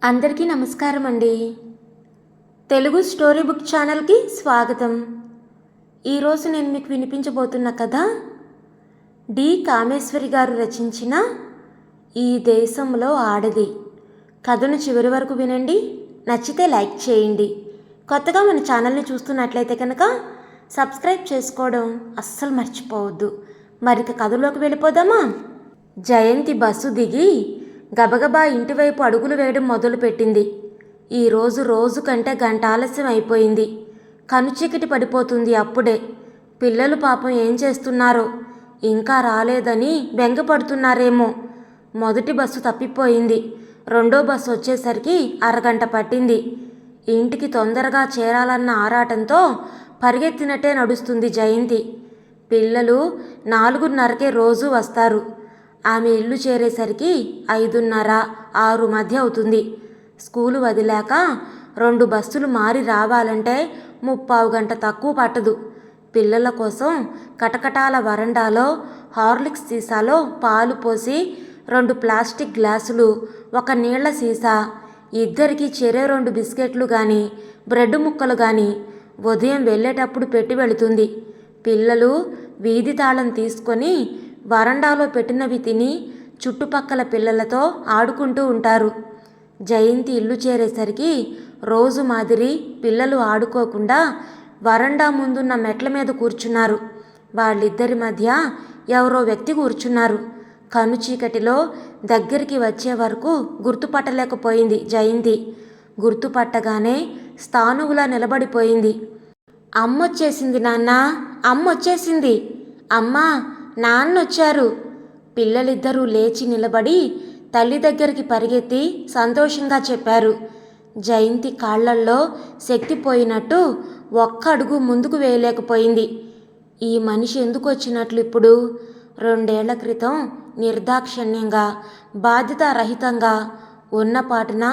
అందరికీ నమస్కారం అండి. తెలుగు స్టోరీ బుక్ ఛానల్కి స్వాగతం. ఈరోజు నేను మీకు వినిపించబోతున్న కథ డి కామేశ్వరి గారు రచించిన ఈ దేశంలో ఆడది. కథను చివరి వరకు వినండి. నచ్చితే లైక్ చేయండి. కొత్తగా మన ఛానల్ని చూస్తున్నట్లయితే కనుక సబ్స్క్రైబ్ చేసుకోవడం అస్సలు మర్చిపోవద్దు. మరిక కథలోకి వెళ్ళిపోదామా? జయంతి బస్సు దిగి గబగబా ఇంటివైపు అడుగులు వేయడం మొదలుపెట్టింది. ఈరోజు రోజు కంటే గంట ఆలస్యం అయిపోయింది. కనుచీకటి పడిపోతుంది అప్పుడే. పిల్లలు పాపం ఏం చేస్తున్నారో, ఇంకా రాలేదని బెంగపడుతున్నారేమో. మొదటి బస్సు తప్పిపోయింది. రెండో బస్సు వచ్చేసరికి అరగంట పట్టింది. ఇంటికి తొందరగా చేరాలన్న ఆరాటంతో పరిగెత్తినట్టే నడుస్తుంది జయంతి. పిల్లలు 4:30కే రోజు వస్తారు. ఆమె ఇల్లు చేరేసరికి 5:30, 6 మధ్య అవుతుంది. స్కూలు వదిలాక 2 బస్సులు మారి రావాలంటే 3/4 గంట తక్కువ పట్టదు. పిల్లల కోసం కటకటాల వరండాలో హార్లిక్స్ సీసాలో పాలు పోసి 2 ప్లాస్టిక్ గ్లాసులు, 1 నీళ్ల సీసా, ఇద్దరికి చెరే 2 బిస్కెట్లు కానీ బ్రెడ్ ముక్కలు కానీ ఉదయం వెళ్ళేటప్పుడు పెట్టి వెళుతుంది. పిల్లలు వీధి తాళం తీసుకొని వరండాలో పెట్టినవి తిని చుట్టుపక్కల పిల్లలతో ఆడుకుంటూ ఉంటారు. జయంతి ఇల్లు చేరేసరికి రోజు మాదిరి పిల్లలు ఆడుకోకుండా వరండా ముందున్న మెట్ల మీద కూర్చున్నారు. వాళ్ళిద్దరి మధ్య ఎవరో వ్యక్తి కూర్చున్నారు. కనుచీకటిలో దగ్గరికి వచ్చే వరకు గుర్తుపట్టలేకపోయింది జయంతి. గుర్తుపట్టగానే స్థానువులా నిలబడిపోయింది. అమ్మొచ్చేసింది నాన్న, అమ్మొచ్చేసింది, అమ్మా నాన్నొచ్చారు. పిల్లలిద్దరూ లేచి నిలబడి తల్లి దగ్గరికి పరిగెత్తి సంతోషంగా చెప్పారు. జయంతి కాళ్లల్లో శక్తి పోయినట్టు ఒక్క అడుగు ముందుకు వేయలేకపోయింది. ఈ మనిషి ఎందుకు వచ్చినట్లు ఇప్పుడు? 2 ఏళ్ల క్రితం నిర్దాక్షిణ్యంగా, బాధ్యతారహితంగా, ఉన్నపాటున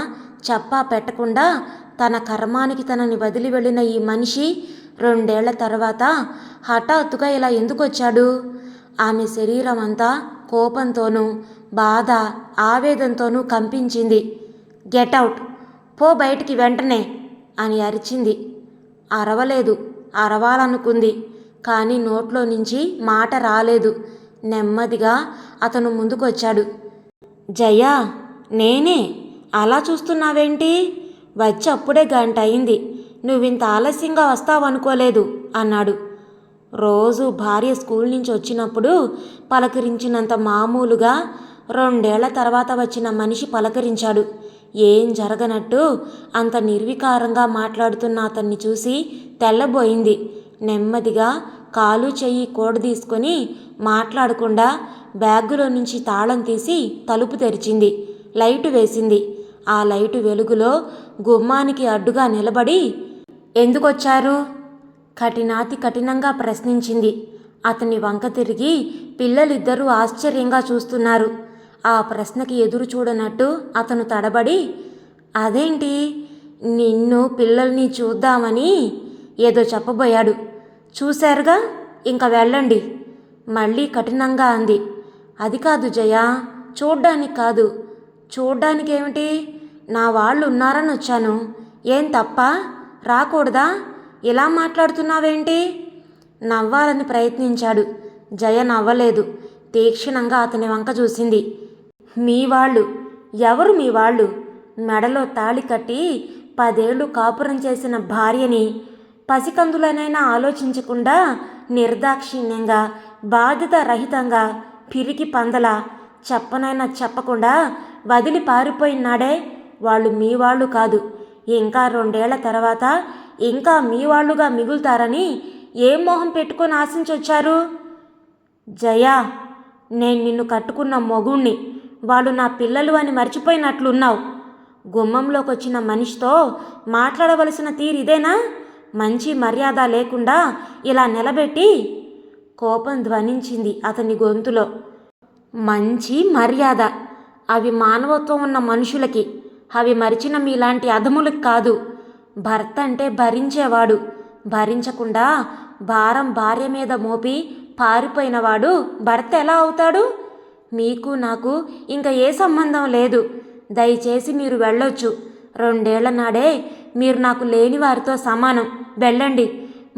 చెప్పా పెట్టకుండా తన కర్మానికి తనని వదిలి వెళ్ళిన ఈ మనిషి 2 ఏళ్ల తర్వాత హఠాత్తుగా ఇలా ఎందుకు వచ్చాడు? ఆమె శరీరం అంతా కోపంతోనూ బాధ, ఆవేదంతోనూ కంపించింది. గెటౌట్, పో బయటికి వెంటనే అని అరిచింది. అరవలేదు, అరవాలనుకుంది. కానీ నోట్లో నుంచి మాట రాలేదు. నెమ్మదిగా అతను ముందుకొచ్చాడు. జయా, నేనే. అలా చూస్తున్నావేంటి? వచ్చి అప్పుడే గంట అయింది. నువ్వింత ఆలస్యంగా వస్తావనుకోలేదు అన్నాడు. రోజు భార్య స్కూల్ నుంచి వచ్చినప్పుడు పలకరించినంత మామూలుగా 2 ఏళ్ల తర్వాత వచ్చిన మనిషి పలకరించాడు. ఏం జరగనట్టు అంత నిర్వికారంగా మాట్లాడుతున్న అతన్ని చూసి తెల్లబోయింది. నెమ్మదిగా కాలు చెయ్యి కూడదీసుకొని మాట్లాడకుండా బ్యాగులో నుంచి తాళం తీసి తలుపు తెరిచింది. లైటు వేసింది. ఆ లైటు వెలుగులో గుమ్మానికి అడ్డుగా నిలబడి, ఎందుకొచ్చారు? కఠినాతి కఠినంగా ప్రశ్నించింది. అతని వంక తిరిగి పిల్లలిద్దరూ ఆశ్చర్యంగా చూస్తున్నారు. ఆ ప్రశ్నకి ఎదురు చూడనట్టు అతను తడబడి, అదేంటి, నిన్ను పిల్లల్ని చూద్దామని ఏదో చెప్పబోయాడు. చూశారుగా, ఇంకా వెళ్ళండి. మళ్ళీ కఠినంగా అంది. అది కాదు జయ, చూడ్డానికి కాదు. చూడ్డానికేమిటి? నా వాళ్ళు ఉన్నారని వచ్చాను. ఏం తప్ప? రాకూడదా? ఇలా మాట్లాడుతున్నావేంటి? నవ్వాలని ప్రయత్నించాడు. జయ నవ్వలేదు. తీక్షణంగా అతని వంక చూసింది. మీ వాళ్ళు? ఎవరు మీ వాళ్ళు? మెడలో తాళి కట్టి 10 ఏళ్ళు కాపురం చేసిన భార్యని పసికందులనైనా ఆలోచించకుండా నిర్దాక్షిణ్యంగా, బాధ్యత రహితంగా, పిరికి పందల చెప్పనైనా చెప్పకుండా వదిలి పారిపోయినాడే వాళ్ళు మీ వాళ్ళు కాదు. ఇంకా 2 ఏళ్ల తర్వాత ఇంకా మీ వాళ్ళుగా మిగులుతారని ఏం మోహం పెట్టుకొని ఆశించొచ్చారు? జయా, నేను నిన్ను కట్టుకున్న మొగుణ్ణి. వాళ్ళు నా పిల్లలు అని మర్చిపోయినట్లున్నావు. గుమ్మంలోకి వచ్చిన మనిషితో మాట్లాడవలసిన తీరు ఇదేనా? మంచి మర్యాద లేకుండా ఇలా నిలబెట్టి. కోపం ధ్వనించింది అతని గొంతులో. మంచి మర్యాద అవి మానవత్వం ఉన్న మనుషులకి, అవి మరిచిన మీలాంటి అధములకు కాదు. భర్త అంటే భరించేవాడు. భరించకుండా భారం భార్య మీద మోపి పారిపోయినవాడు భర్త ఎలా అవుతాడు? మీకు నాకు ఇంకా ఏ సంబంధం లేదు. దయచేసి మీరు వెళ్ళొచ్చు. 2 ఏళ్ల నాడే మీరు నాకు లేని వారితో సమానం. వెళ్ళండి.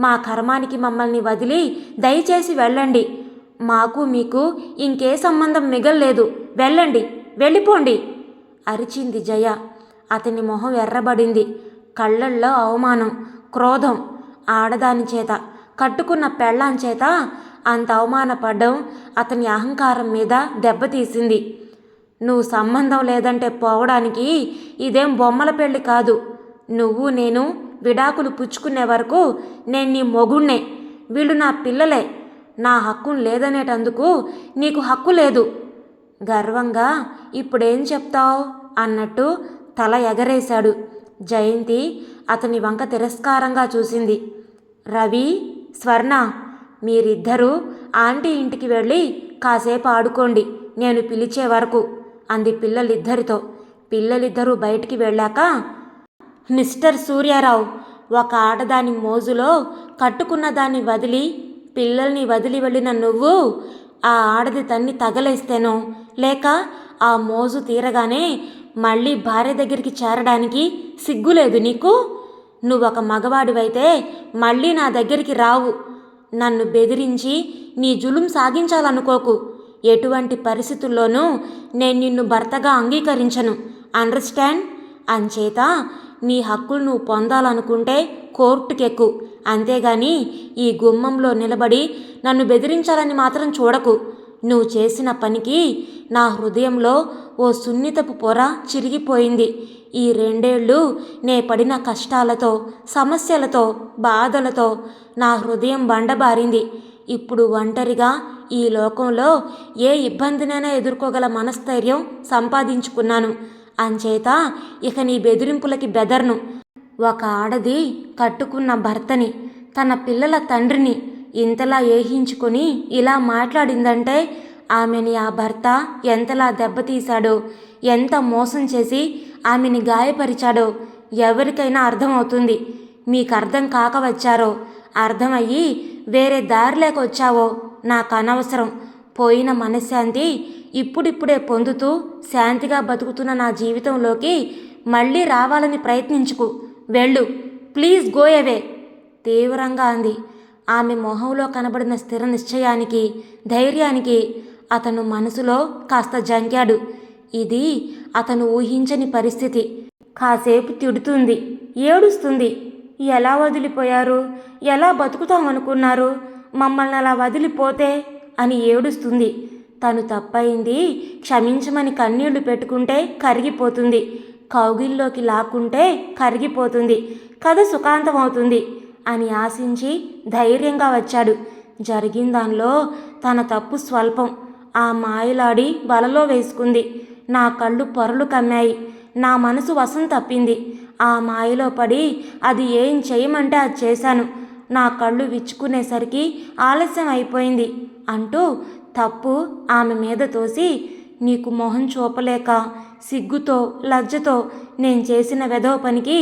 మా కర్మానికి మమ్మల్ని వదిలి దయచేసి వెళ్ళండి. మాకు మీకు ఇంకే సంబంధం మిగల్లేదు. వెళ్ళండి, వెళ్ళిపోండి అరిచింది జయ. అతని మొహం ఎర్రబడింది. కళ్ళల్లో అవమానం, క్రోధం. ఆడదాని చేత, కట్టుకున్న పెళ్ళాం చేత అంత అవమానపడ్డం అతని అహంకారం మీద దెబ్బతీసింది. నువ్వు సంబంధం లేదంటే పోవడానికి ఇదేం బొమ్మల పెళ్ళి కాదు. నువ్వు నేను విడాకులు పుచ్చుకునే వరకు నేను నీ మొగుణ్ణే. వీళ్ళు నా పిల్లలే. నా హక్కును లేదనేటందుకు నీకు హక్కు లేదు. గర్వంగా ఇప్పుడేం చెప్తావు అన్నట్టు తల ఎగరేశాడు. జయంతి అతని వంక తిరస్కారంగా చూసింది. రవి, స్వర్ణ, మీరిద్దరూ ఆంటీ ఇంటికి వెళ్ళి కాసేపు ఆడుకోండి, నేను పిలిచే వరకు అంది పిల్లలిద్దరితో. పిల్లలిద్దరూ బయటికి వెళ్ళాక, మిస్టర్ సూర్యారావు, ఒక ఆడదాని మోజులో కట్టుకున్న దాన్ని వదిలి పిల్లల్ని వదిలి వెళ్ళిన నువ్వు ఆ ఆడది తన్ని తగలేస్తేనో, లేక ఆ మోజు తీరగానే మళ్ళీ భార్య దగ్గరికి చేరడానికి సిగ్గులేదు నీకు? నువ్వొక మగవాడివైతే మళ్ళీ నా దగ్గరికి రావు. నన్ను బెదిరించి నీ జులుం సాగించాలనుకోకు. ఎటువంటి పరిస్థితుల్లోనూ నేను నిన్ను భర్తగా అంగీకరించను. అండర్స్టాండ్? అంచేత నీ హక్కులు నువ్వు పొందాలనుకుంటే కోర్టుకెక్కు. అంతేగాని ఈ గుమ్మంలో నిలబడి నన్ను బెదిరించాలని మాత్రం చూడకు. నువ్వు చేసిన పనికి నా హృదయంలో ఓ సున్నితపు పొర చిరిగిపోయింది. ఈ 2 ఏళ్ళు నే పడిన కష్టాలతో, సమస్యలతో, బాధలతో నా హృదయం బండబారింది. ఇప్పుడు ఒంటరిగా ఈ లోకంలో ఏ ఇబ్బందినైనా ఎదుర్కోగల మనస్థైర్యం సంపాదించుకున్నాను. అంచేత ఇక నీ బెదిరింపులకి బెదర్ను. ఒక ఆడది కట్టుకున్న భర్తని, తన పిల్లల తండ్రిని ఇంతలా ఏహించుకొని ఇలా మాట్లాడిందంటే ఆమెని ఆ భర్త ఎంతలా దెబ్బతీశాడో, ఎంత మోసం చేసి ఆమెని గాయపరిచాడో ఎవరికైనా అర్థమవుతుంది. మీకు అర్థం కాక వచ్చారో, అర్థమయ్యి వేరే దారి లేక వచ్చావో నాకు అనవసరం. పోయిన మనశ్శాంతి ఇప్పుడిప్పుడే పొందుతూ శాంతిగా బతుకుతున్న నా జీవితంలోకి మళ్ళీ రావాలని ప్రయత్నించుకు. వెళ్ళు, ప్లీజ్ గో అవే తీవ్రంగా అంది. ఆమె మొహంలో కనబడిన స్థిర నిశ్చయానికి, ధైర్యానికి అతను మనసులో కాస్త జంకాడు. ఇది అతను ఊహించని పరిస్థితి. కాసేపు తిడుతుంది, ఏడుస్తుంది. ఎలా వదిలిపోయారు? ఎలా బతుకుతామనుకున్నారు? మమ్మల్ని అలా వదిలిపోతే అని ఏడుస్తుంది. తను తప్పయింది క్షమించమని కన్నీళ్లు పెట్టుకుంటే కరిగిపోతుంది. కౌగిల్లోకి లాక్కుంటే కరిగిపోతుంది. కథ సుఖాంతమవుతుంది అని ఆశించి ధైర్యంగా వచ్చాడు. జరిగిన దానిలో తన తప్పు స్వల్పం. ఆ మాయలాడి వలలో వేసుకుంది. నా కళ్ళు పొరలు కమ్మాయి. నా మనసు వశం తప్పింది. ఆ మాయలో పడి అది ఏం చేయమంటే అది చేశాను. నా కళ్ళు విచ్చుకునేసరికి ఆలస్యం అయిపోయింది అంటూ తప్పు ఆమె మీద తోసి, నీకు మొహం చూపలేక, సిగ్గుతో, లజ్జతో నేను చేసిన వెధవ పనికి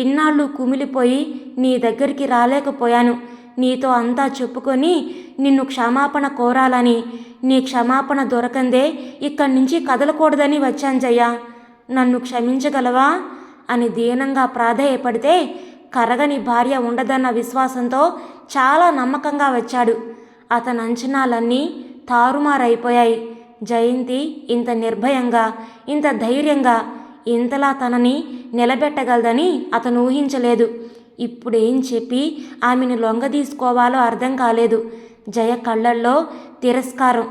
ఇన్నాళ్ళు కుమిలిపోయి నీ దగ్గరికి రాలేకపోయాను. నీతో అంతా చెప్పుకొని నిన్ను క్షమాపణ కోరాలని, నీ క్షమాపణ దొరకందే ఇక్కడి నుంచి కదలకూడదని వచ్చాను జయ. నన్ను క్షమించగలవా అని దీనంగా ప్రాధేయపడితే, కరగని భార్య ఉండదన్న విశ్వాసంతో చాలా నమ్మకంగా వచ్చాడు. అతని అంచనాలన్నీ తారుమారైపోయాయి. జయంతి ఇంత నిర్భయంగా, ఇంత ధైర్యంగా, ఇంతలా తనని నిలబెట్టగలదని అతను ఊహించలేదు. ఇప్పుడేం చెప్పి ఆమెను లొంగదీసుకోవాలో అర్థం కాలేదు. జయ కళ్ళల్లో తిరస్కారం,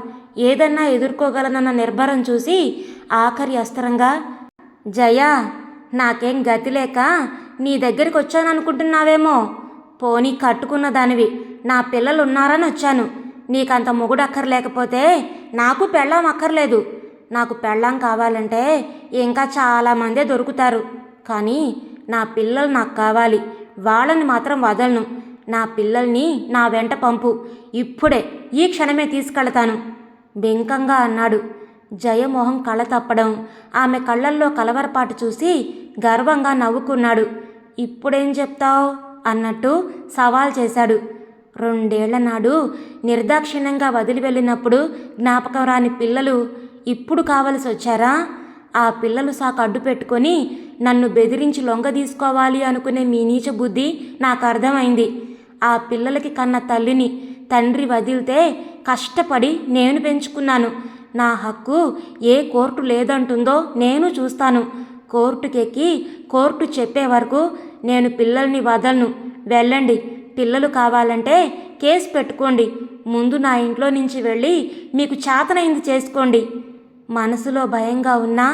ఏదన్నా ఎదుర్కోగలనన్న నిర్భరం చూసి ఆఖరి అస్త్రంగా, జయ, నాకేం గతి లేక నీ దగ్గరికి వచ్చాననుకుంటున్నావేమో. పోనీ కట్టుకున్న దానివి, నా పిల్లలు ఉన్నారని వచ్చాను. నీకంత మొగుడు అక్కర్లేకపోతే నాకు పెళ్ళాం అక్కర్లేదు. నాకు పెళ్ళాం కావాలంటే ఇంకా చాలామందే దొరుకుతారు. కానీ నా పిల్లలు నాకు కావాలి. వాళ్ళని మాత్రం వదలను. నా పిల్లల్ని నా వెంట పంపు. ఇప్పుడే, ఈ క్షణమే తీసుకెళతాను బెంకంగా అన్నాడు. జయమోహం కళ్ళ తప్పడం, ఆమె కళ్ళల్లో కలవరపాటు చూసి గర్వంగా నవ్వుకున్నాడు. ఇప్పుడేం చెప్తావు అన్నట్టు సవాల్ చేశాడు. 2 ఏళ్ల నాడు నిర్దాక్షిణ్యంగా వదిలి వెళ్ళినప్పుడు జ్ఞాపకం రాని పిల్లలు ఇప్పుడు కావలసి వచ్చారా? ఆ పిల్లలు సాకు అడ్డు పెట్టుకొని నన్ను బెదిరించి లొంగ తీసుకోవాలి అనుకునే మీ నీచ బుద్ధి నాకు అర్థమైంది. ఆ పిల్లలకి కన్న తల్లిని తండ్రి వదిలితే కష్టపడి నేను పెంచుకున్నాను. నా హక్కు ఏ కోర్టు లేదంటుందో నేను చూస్తాను. కోర్టుకెక్కి కోర్టు చెప్పే వరకు నేను పిల్లల్ని వదలను. వెళ్ళండి. పిల్లలు కావాలంటే కేసు పెట్టుకోండి. ముందు నా ఇంట్లో నుంచి వెళ్ళి మీకు చేతనైంది చేసుకోండి. మనసులో భయంగా ఉన్నా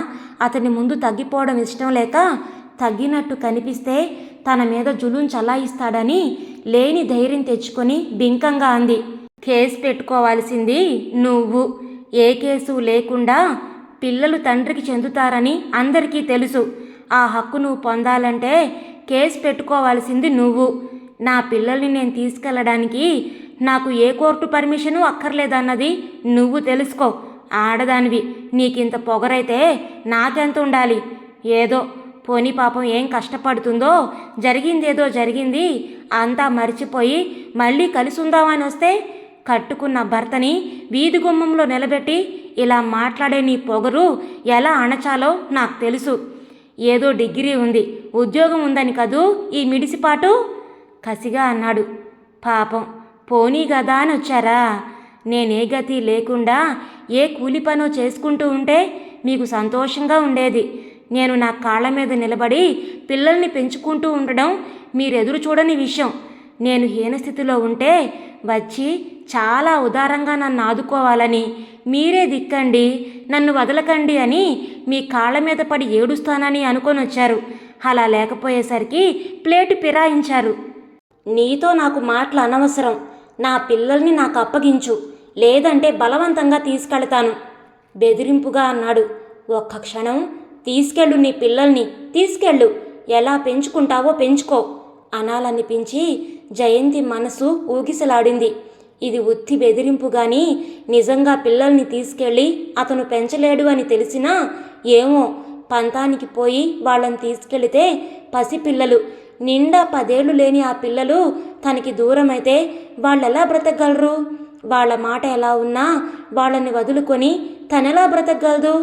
అతని ముందు తగ్గిపోవడం ఇష్టం లేక తగ్గినట్టు కనిపిస్తే తన మీద జులుం చలాయిస్తాడని లేని ధైర్యం తెచ్చుకొని బింకంగా అంది. కేసు పెట్టుకోవాల్సింది నువ్వు. ఏ కేసు లేకుండా పిల్లలు తండ్రికి చెందుతారని అందరికీ తెలుసు. ఆ హక్కు నువ్వు పొందాలంటే కేసు పెట్టుకోవాల్సింది నువ్వు. నా పిల్లల్ని నేను తీసుకెళ్ళడానికి నాకు ఏ కోర్టు పర్మిషను అక్కర్లేదన్నది నువ్వు తెలుసుకో. ఆడదానివి, నీకింత పొగరైతే నాకెంత ఉండాలి? ఏదో పోనీ పాపం ఏం కష్టపడుతుందో, జరిగిందేదో జరిగింది అంతా మర్చిపోయి మళ్ళీ కలిసి ఉందామని వస్తే కట్టుకున్న భర్తని వీధి గుమ్మంలో నిలబెట్టి ఇలా మాట్లాడే నీ పొగరు ఎలా అణచాలో నాకు తెలుసు. ఏదో డిగ్రీ ఉంది, ఉద్యోగం ఉందని కదూ ఈ మిడిసిపాటు? కసిగా అన్నాడు. పాపం పోనీ గదా అని వచ్చారా? నేనే గతి లేకుండా ఏ కూలి పనో చేసుకుంటూ ఉంటే మీకు సంతోషంగా ఉండేది. నేను నా కాళ్ళ మీద నిలబడి పిల్లల్ని పెంచుకుంటూ ఉండడం మీరెదురు చూడని విషయం. నేను హీనస్థితిలో ఉంటే వచ్చి చాలా ఉదారంగా నన్ను ఆదుకోవాలని, మీరే దిక్కండి, నన్ను వదలకండి అని మీ కాళ్ళ మీద పడి ఏడుస్తానని అనుకొని వచ్చారు. అలా లేకపోయేసరికి ప్లేటు ఫిరాయించారు. నీతో నాకు మాటలు అనవసరం. నా పిల్లల్ని నాకు అప్పగించు, లేదంటే బలవంతంగా తీసుకెళ్తాను బెదిరింపుగా అన్నాడు. ఒక్క క్షణం తీసుకెళ్ళు, నీ పిల్లల్ని తీసుకెళ్ళు, ఎలా పెంచుకుంటావో పెంచుకో అనాలనిపించి జయంతి మనసు ఊగిసలాడింది. ఇది ఉత్తి బెదిరింపు గాని నిజంగా పిల్లల్ని తీసుకెళ్ళి అతను పెంచలేడు అని తెలిసినా ఏమో పంతానికి పోయి వాళ్ళని తీసుకెళితే పసిపిల్లలు, నిండా 10 ఏళ్ళు లేని ఆ పిల్లలు తనకి దూరమైతే వాళ్ళెలా బ్రతకగలరు? వాళ్ళ మాట ఎలా ఉన్నా వాళ్ళని వదులుకొని తనెలా బ్రతకగలదు?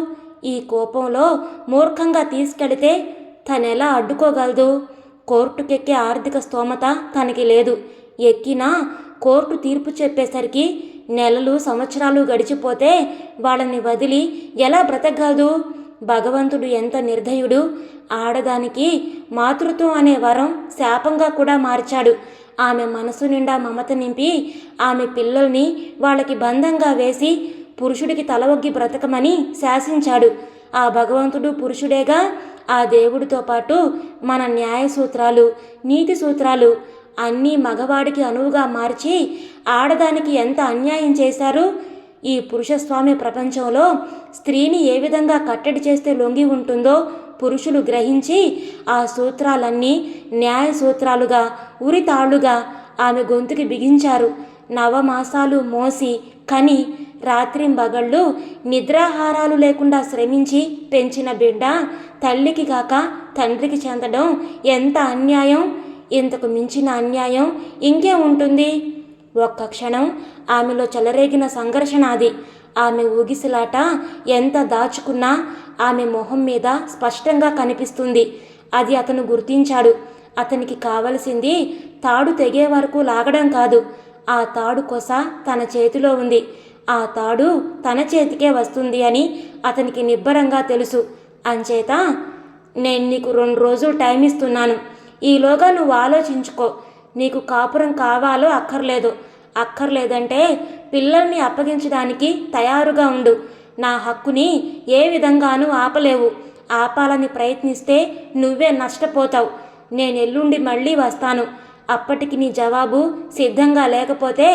ఈ కోపంలో మూర్ఖంగా తీసుకెళితే తనెలా అడ్డుకోగలదు? కోర్టుకెక్కే ఆర్థిక స్తోమత తనకి లేదు. ఎక్కినా కోర్టు తీర్పు చెప్పేసరికి నెలలు సంవత్సరాలు గడిచిపోతే వాళ్ళని వదిలి ఎలా బ్రతకగలదు? భగవంతుడు ఎంత నిర్దయుడు! ఆడదానికి మాతృత్వం అనే వరం శాపంగా కూడా మార్చాడు. ఆమె మనసు నిండా మమత నింపి ఆమె పిల్లల్ని వాళ్ళకి బంధంగా వేసి పురుషుడికి తలవొగ్గి బ్రతకమని శాసించాడు. ఆ భగవంతుడు పురుషుడేగా. ఆ దేవుడితో పాటు మన న్యాయ సూత్రాలు, నీతి సూత్రాలు అన్నీ మగవాడికి అనువుగా మార్చి ఆడదానికి ఎంత అన్యాయం చేశారు. ఈ పురుషస్వామ్య ప్రపంచంలో స్త్రీని ఏ విధంగా కట్టడి చేస్తే లొంగి ఉంటుందో పురుషులు గ్రహించి ఆ సూత్రాలన్నీ న్యాయ సూత్రాలుగా, ఉరితాళ్లుగా ఆమె గొంతుకి బిగించారు. నవమాసాలు మోసి కని రాత్రింబగళ్ళు నిద్రాహారాలు లేకుండా శ్రమించి పెంచిన బిడ్డ తల్లికి కాక తండ్రికి చెందడం ఎంత అన్యాయం! ఇంతకు మించిన అన్యాయం ఇంకే ఉంటుంది? ఒక్క క్షణం ఆమెలో చెలరేగిన సంఘర్షణ అది. ఆమె ఊగిసలాట ఎంత దాచుకున్నా ఆమె మొహం మీద స్పష్టంగా కనిపిస్తుంది. అది అతను గుర్తించాడు. అతనికి కావలసింది తాడు తెగే వరకు లాగడం కాదు. ఆ తాడు కొస తన చేతిలో ఉంది. ఆ తాడు తన చేతికే వస్తుంది అని అతనికి నిబ్బరంగా తెలుసు. అంచేత నేను నీకు 2 రోజులు టైం ఇస్తున్నాను. ఈలోగా నువ్వు ఆలోచించుకో. నీకు కాపురం కావాలో అక్కర్లేదంటే పిల్లల్ని అప్పగించడానికి తయారుగా ఉండు. నా హక్కుని ఏ విధంగానూ ఆపలేవు. ఆపాలని ప్రయత్నిస్తే నువ్వే నష్టపోతావు. నేను ఎల్లుండి మళ్ళీ వస్తాను. అప్పటికి నీ జవాబు సిద్ధంగా లేకపోతే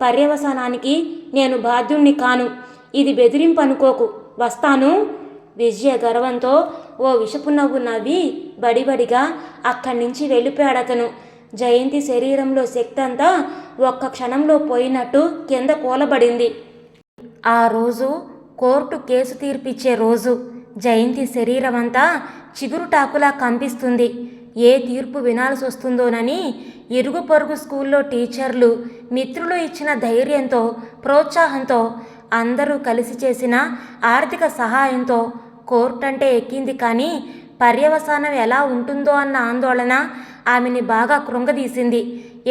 పర్యవసానానికి నేను బాధ్యుణ్ణి కాను. ఇది బెదిరింపు అనుకోకు. వస్తాను. విజయ గర్వంతో ఓ విషపు నవ్వు నవ్వి బడిబడిగా అక్కడి నుంచి వెళ్ళిపోయాడతను. జయంతి శరీరంలో శక్తి అంతా ఒక్క క్షణంలో పోయినట్టు కింద కూలబడింది. ఆ రోజు కోర్టు కేసు తీర్పిచ్చే రోజు. జయంతి శరీరం అంతా చిగురుటాకులా కంపిస్తుంది. ఏ తీర్పు వినాల్సి వస్తుందోనని ఇరుగు పొరుగు స్కూల్లో టీచర్లు, మిత్రులు ఇచ్చిన ధైర్యంతో, ప్రోత్సాహంతో, అందరూ కలిసి చేసిన ఆర్థిక సహాయంతో కోర్టు అంటే ఎక్కింది, కానీ పర్యవసానం ఎలా ఉంటుందో అన్న ఆందోళన ఆమెని బాగా కృంగదీసింది.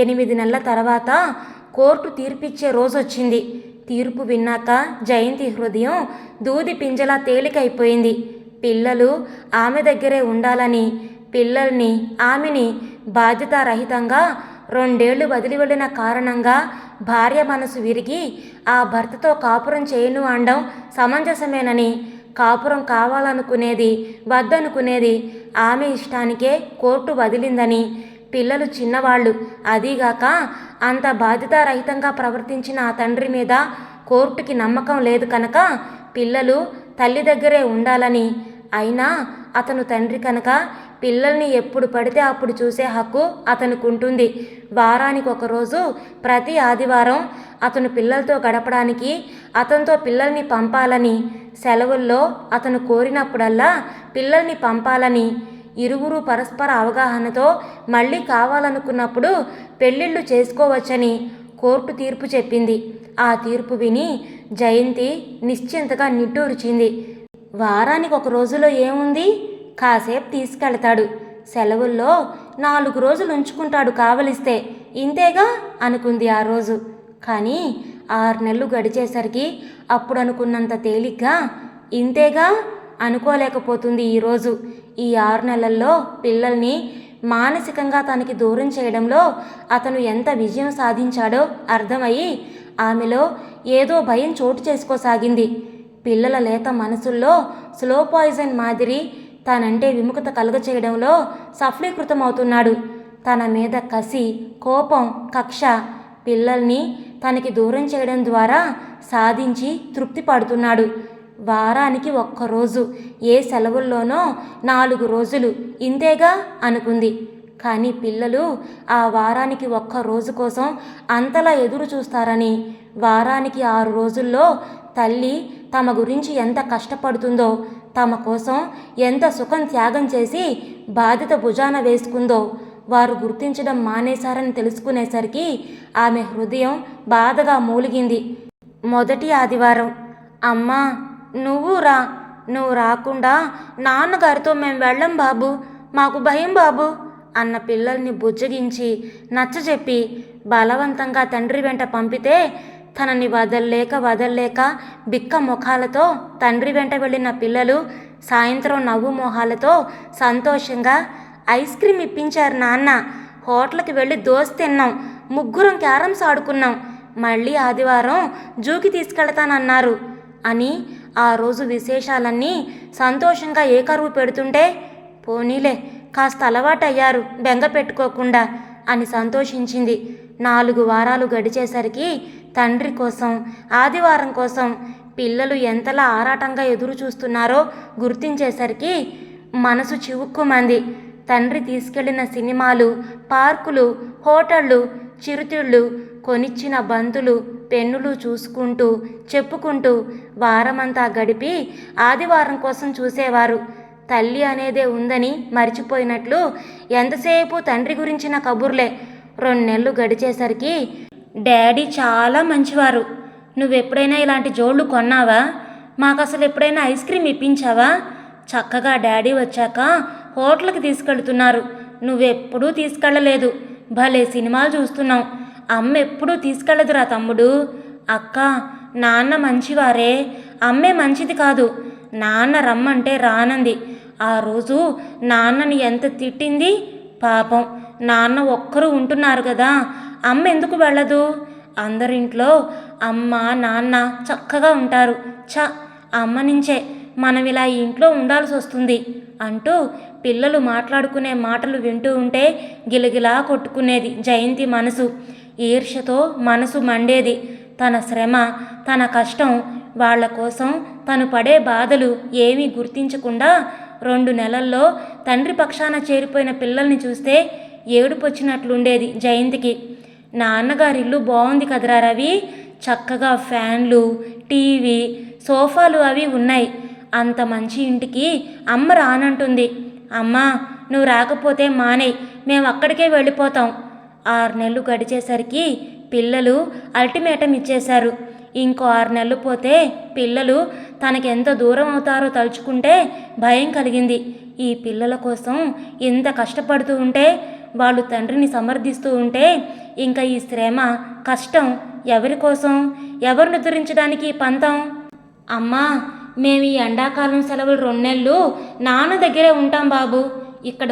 8 నెలల తర్వాత కోర్టు తీర్పిచ్చే రోజొచ్చింది. తీర్పు విన్నాక జయంతి హృదయం దూది పింజలా తేలికైపోయింది. పిల్లలు ఆమె దగ్గరే ఉండాలని, పిల్లల్ని ఆమెని బాధ్యతారహితంగా 2 ఏళ్లు వదిలి వెళ్ళిన కారణంగా భార్య మనసు విరిగి ఆ భర్తతో కాపురం చేయను అనడం సమంజసమేనని, కాపురం కావాలనుకునేది వద్దనుకునేది ఆమె ఇష్టానికే కోర్టు వదిలిందని, పిల్లలు చిన్నవాళ్ళు, అదీగాక అంత బాధ్యతారహితంగా ప్రవర్తించిన ఆ తండ్రి మీద కోర్టుకి నమ్మకం లేదు కనుక పిల్లలు తల్లి దగ్గరే ఉండాలని, అయినా అతను తండ్రి కనుక పిల్లల్ని ఎప్పుడు పడితే అప్పుడు చూసే హక్కు అతనికి ఉంటుంది. వారానికి ఒకరోజు ప్రతి ఆదివారం అతను పిల్లలతో గడపడానికి అతనితో పిల్లల్ని పంపాలని, సెలవుల్లో అతను కోరినప్పుడల్లా పిల్లల్ని పంపాలని, ఇరువురు పరస్పర అవగాహనతో మళ్ళీ కావాలనుకున్నప్పుడు పెళ్ళిళ్ళు చేసుకోవచ్చని కోర్టు తీర్పు చెప్పింది. ఆ తీర్పు విని జయంతి నిశ్చింతగా నిట్టూర్చింది. వారానికి ఒక రోజులో ఏముంది, కాసేపు తీసుకెళ్తాడు, సెలవుల్లో 4 రోజులు ఉంచుకుంటాడు కావలిస్తే, ఇంతేగా అనుకుంది ఆ రోజు. కానీ 6 నెలలు గడిచేసరికి అప్పుడు అనుకున్నంత తేలిగ్గా ఇంతేగా అనుకోలేకపోతుంది ఈరోజు. ఈ 6 నెలల్లో పిల్లల్ని మానసికంగా తనకి దూరం చేయడంలో అతను ఎంత విజయం సాధించాడో అర్థమయ్యి ఆమెలో ఏదో భయం చోటు చేసుకోసాగింది. పిల్లల లేత మనసుల్లో స్లో పాయిజన్ మాదిరి తనంటే విముఖత కలుగచేయడంలో సఫలీకృతమవుతున్నాడు. తన మీద కసి, కోపం, కక్ష పిల్లల్ని తనకి దూరం చేయడం ద్వారా సాధించి తృప్తి పడుతున్నాడు. వారానికి 1 రోజు, ఏ సెలవుల్లోనో 4 రోజులు, ఇంతేగా అనుకుంది. కానీ పిల్లలు ఆ వారానికి 1 రోజు కోసం అంతలా ఎదురు చూస్తారని, వారానికి 6 రోజుల్లో తల్లి తమ గురించి ఎంత కష్టపడుతుందో, తమ కోసం ఎంత సుఖం త్యాగం చేసి బాధ్యత భుజాన వేసుకుందో వారు గుర్తించడం మానేశారని తెలుసుకునేసరికి ఆమె హృదయం బాధగా మూలిగింది. మొదటి ఆదివారం, అమ్మా నువ్వు రాకుండా నాన్నగారితో మేము వెళ్ళం బాబు, మాకు భయం బాబు అన్న పిల్లల్ని బుజ్జగించి నచ్చజెప్పి బలవంతంగా తండ్రి వెంట పంపితే తనని వదల్లేక బిక్క ముఖాలతో తండ్రి వెంట వెళ్ళిన పిల్లలు సాయంత్రం నవ్వు మొహాలతో సంతోషంగా ఐస్ క్రీమ్ ఇప్పించారు నాన్న, హోటల్కి వెళ్ళి దోశ తిన్నాం, ముగ్గురం క్యారమ్స్ ఆడుకున్నాం, మళ్ళీ ఆదివారం జూకి తీసుకెళ్తానన్నారు అని ఆ రోజు విశేషాలన్నీ సంతోషంగా ఏకరువు పెడుతుంటే, పోనీలే కాస్త అలవాటయ్యారు బెంగ పెట్టుకోకుండా అని సంతోషించింది. 4 వారాలు గడిచేసరికి తండ్రి కోసం, ఆదివారం కోసం పిల్లలు ఎంతలా ఆరాటంగా ఎదురు చూస్తున్నారో గుర్తించేసరికి మనసు చివుక్కుమంది. తండ్రి తీసుకెళ్లిన సినిమాలు, పార్కులు, హోటళ్ళు, చిరుతిళ్ళు, కొనిచ్చిన బంతులు, పెన్నులు చూసుకుంటూ చెప్పుకుంటూ వారమంతా గడిపి ఆదివారం కోసం చూసేవారు. తల్లి అనేదే ఉందని మర్చిపోయినట్లు ఎంతసేపు తండ్రి గురించిన కబుర్లే. 2 నెలలు గడిచేసరికి, డాడీ చాలా మంచివారు, నువ్వెప్పుడైనా ఇలాంటి జోళ్ళు కొన్నావా, మాకు అసలు ఎప్పుడైనా ఐస్ క్రీమ్ ఇప్పించావా, చక్కగా డాడీ వచ్చాక హోటల్కి తీసుకెళ్తున్నారు, నువ్వెప్పుడూ తీసుకెళ్ళలేదు, భలే సినిమాలు చూస్తున్నావు, అమ్మ ఎప్పుడూ తీసుకెళ్ళదురా తమ్ముడు, అక్క నాన్న మంచివారే, అమ్మే మంచిది కాదు, నాన్న రమ్మంటే రానంది, ఆ రోజు నాన్నని ఎంత తిట్టింది, పాపం నాన్న ఒక్కరు ఉంటున్నారు కదా, అమ్మ ఎందుకు వెళ్ళదు, అందరింట్లో అమ్మ నాన్న చక్కగా ఉంటారు, అమ్మ నుంచే మనం ఇలా ఇంట్లో ఉండాల్సి వస్తుంది అంటూ పిల్లలు మాట్లాడుకునే మాటలు వింటూ ఉంటే గిలగిలా కొట్టుకునేది జయంతి మనసు. ఈర్ష్యతో మనసు మండేది. తన శ్రమ, తన కష్టం, వాళ్ల కోసం తను పడే బాధలు ఏమీ గుర్తించకుండా 2 నెలల్లో తండ్రి పక్షాన చేరిపోయిన పిల్లల్ని చూస్తే ఏడుపొచ్చినట్లుండేది జయంతికి. నాన్నగారిల్లు బాగుంది కదరా రవి, చక్కగా ఫ్యాన్లు, టీవీ, సోఫాలు అవి ఉన్నాయి, అంత మంచి ఇంటికి అమ్మ రానంటుంది, అమ్మా నువ్వు రాకపోతే మానేయ్, మేము అక్కడికే వెళ్ళిపోతాం. 6 నెలలు గడిచేసరికి పిల్లలు అల్టిమేటం ఇచ్చేశారు. ఇంకో 6 నెలలు పోతే పిల్లలు తనకెంత దూరం అవుతారో తలుచుకుంటే భయం కలిగింది. ఈ పిల్లల కోసం ఎంత కష్టపడుతూ ఉంటే, వాళ్ళు తండ్రిని సమర్థిస్తూ ఉంటే, ఇంకా ఈ శ్రమ కష్టం ఎవరి కోసం? ఎవరిని ఉద్ధరించడానికి ఈ పంతం? అమ్మా, మేము ఈ ఎండాకాలం సెలవులు 2 నెలలు నాన్న దగ్గరే ఉంటాం బాబు. ఇక్కడ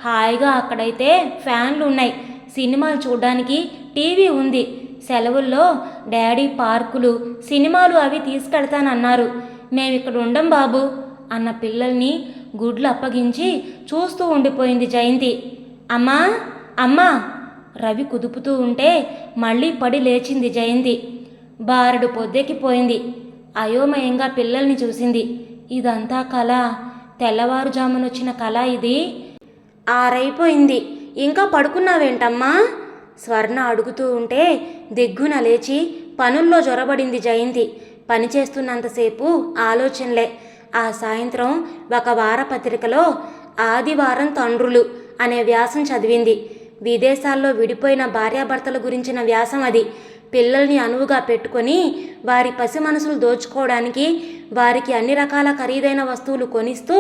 హాయిగా, అక్కడైతే ఫ్యాన్లు ఉన్నాయి, సినిమాలు చూడడానికి టీవీ ఉంది. సెలవుల్లో డాడీ పార్కులు, సినిమాలు అవి తీసుకెళ్తానన్నారు. మేమిక్కడ ఉండం బాబు అన్న పిల్లల్ని గుడ్లు అప్పగించి చూస్తూ ఉండిపోయింది జయంతి. అమ్మా అమ్మా రవి కుదుపుతూ ఉంటే మళ్ళీ పడి లేచింది జయంతి. బారెడు పొద్దెక్కిపోయింది. అయోమయంగా పిల్లల్ని చూసింది. ఇదంతా కళ, తెల్లవారుజామునొచ్చిన కళ ఇది. 6 అయిపోయింది, ఇంకా పడుకున్నావేంటమ్మా? స్వర్ణ అడుగుతూ ఉంటే దిగ్గున లేచి పనుల్లో జొరబడింది జయంతి. పనిచేస్తున్నంతసేపు ఆలోచనలే. ఆ సాయంత్రం ఒక వారపత్రికలో ఆదివారం తండ్రులు అనే వ్యాసం చదివింది. విదేశాల్లో విడిపోయిన భార్యాభర్తల గురించిన వ్యాసం అది. పిల్లల్ని అనువుగా పెట్టుకొని వారి పసి మనసులు దోచుకోవడానికి వారికి అన్ని రకాల ఖరీదైన వస్తువులు కొనిస్తూ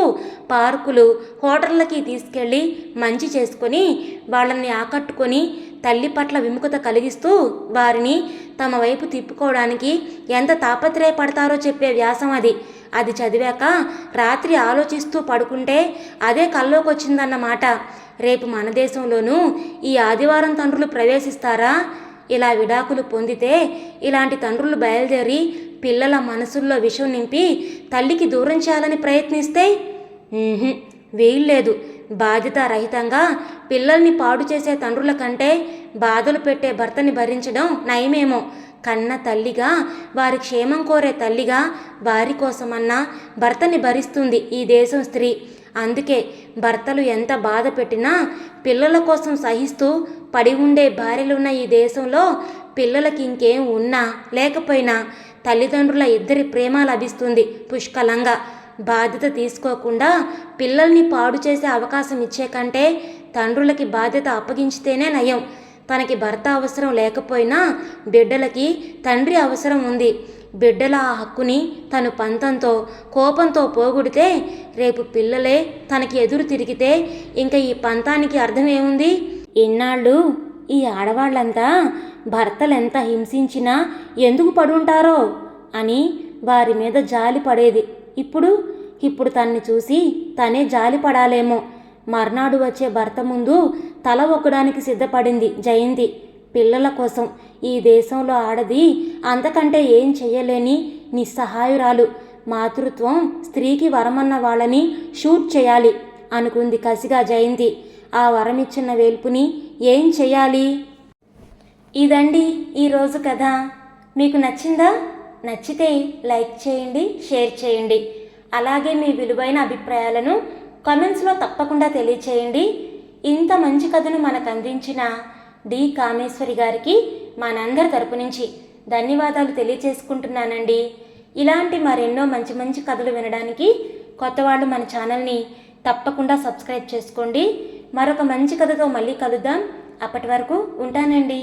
పార్కులు, హోటళ్ళకి తీసుకెళ్ళి మంచి చేసుకొని వాళ్ళని ఆకట్టుకొని తల్లి పట్ల విముఖత కలిగిస్తూ వారిని తమ వైపు తిప్పుకోవడానికి ఎంత తాపత్రయపడతారో చెప్పే వ్యాసం అది. అది చదివాక రాత్రి ఆలోచిస్తూ పడుకుంటే అదే కల్లోకి వచ్చిందన్నమాట. రేపు మన దేశంలోనూ ఈ ఆదివారం తండ్రులు ప్రవేశిస్తారా? ఇలా విడాకులు పొందితే ఇలాంటి తండ్రులు బయలుదేరి పిల్లల మనసుల్లో విషం నింపి తల్లికి దూరం చేయాలని ప్రయత్నిస్తే వీల్లేదు. బాధ్యత రహితంగా పిల్లల్ని పాడు చేసే తండ్రుల కంటే బాధలు పెట్టే భర్తని భరించడం నయమేమో. కన్న తల్లిగా, వారి క్షేమం కోరే తల్లిగా వారి కోసమన్నా భర్తని భరిస్తుంది ఈ దేశం స్త్రీ. అందుకే భర్తలు ఎంత బాధ పెట్టినా పిల్లల కోసం సహిస్తూ పడి ఉండే భార్యలున్న ఈ దేశంలో పిల్లలకి ఇంకేం ఉన్నా లేకపోయినా తల్లిదండ్రుల ఇద్దరి ప్రేమ లభిస్తుంది పుష్కలంగా. బాధ్యత తీసుకోకుండా పిల్లల్ని పాడు చేసే అవకాశం ఇచ్చే కంటే తండ్రులకి బాధ్యత అప్పగించితేనే నయం. తనకి భర్త అవసరం లేకపోయినా బిడ్డలకి తండ్రి అవసరం ఉంది. బిడ్డల ఆ హక్కుని తను పంతంతో, కోపంతో పోగొడితే రేపు పిల్లలే తనకి ఎదురు తిరిగితే ఇంకా ఈ పంతానికి అర్థమేముంది? ఇన్నాళ్ళు ఈ ఆడవాళ్ళంతా భర్తలెంత హింసించినా ఎందుకు పడుంటారో అని వారి మీద జాలి పడేది. ఇప్పుడు తన్ని చూసి తనే జాలి పడాలేమో. మర్నాడు వచ్చే భర్త ముందు తల ఒక్కడానికి సిద్ధపడింది జయంతి. పిల్లల కోసం ఈ దేశంలో ఆడది అంతకంటే ఏం చెయ్యలేని నిస్సహాయురాలు. మాతృత్వం స్త్రీకి వరమన్న వాళ్ళని షూట్ చేయాలి అనుకుంది కసిగా జయంతి. ఆ వరమిచ్చిన వేల్పుని ఏం చెయ్యాలి? ఇదండి ఈరోజు కథ. మీకు నచ్చిందా? నచ్చితే లైక్ చేయండి, షేర్ చేయండి. అలాగే మీ విలువైన అభిప్రాయాలను కామెంట్స్లో తప్పకుండా తెలియచేయండి. ఇంత మంచి కథను మనకు అందించిన డి కామేశ్వరి గారికి మనందరి తరపు నుంచి ధన్యవాదాలు తెలియచేసుకుంటున్నానండి. ఇలాంటి మరెన్నో మంచి మంచి కథలు వినడానికి కొత్త వాళ్ళు మన ఛానల్ని తప్పకుండా సబ్స్క్రైబ్ చేసుకోండి. మరొక మంచి కథతో మళ్ళీ కలుద్దాం. అప్పటి వరకు ఉంటానండి.